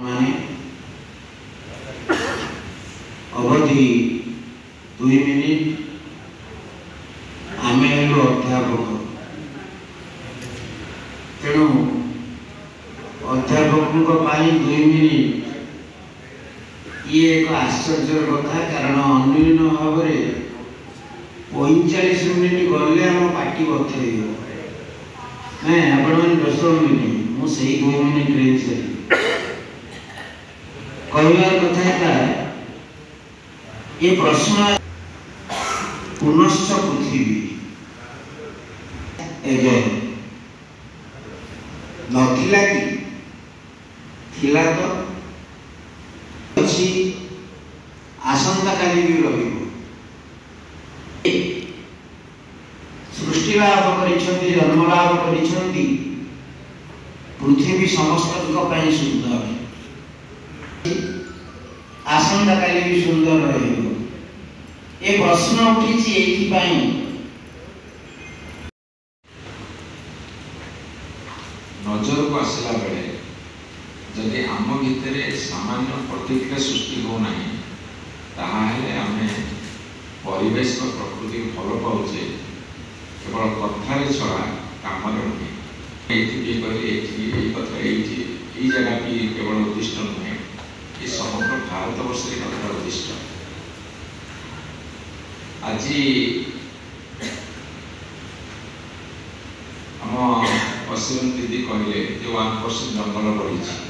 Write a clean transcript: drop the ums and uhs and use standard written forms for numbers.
माने अवधि 2 मिनिट आम अध्यापक तेणु अध्यापक 2 मिनिट ये एक आश्चर्य कथा कारण अन्यून भाव 45 मिनिट गले आम पार्टी बथई ना आपण 10 मिनिट मुझे 2 मिनिट कहवार कथा है ये प्रश्न पुनश्च पृथ्वी नथिला कि थिला तो अच्छी आसंता काली भी रही सृष्टि लाभ कर जन्म लाभ कर पृथ्वी समस्त सुंदर आसंता काली भी सुंदर रही प्रश्न उठी नजर को आसला बेले जदि आम भितर सामान्य प्रतिक्रिया सृष्टि होना आम परिवेश प्रकृति भल पाचे केवल कथार छड़ा कम नुहे ये कथा ये जगह भी केवल उद्दिष्ट नुहे ये समग्र भारत वर्ष कथा उद्दिष्ट आज आम पश्चिम दीदी कहले 1% जंगल बढ़ी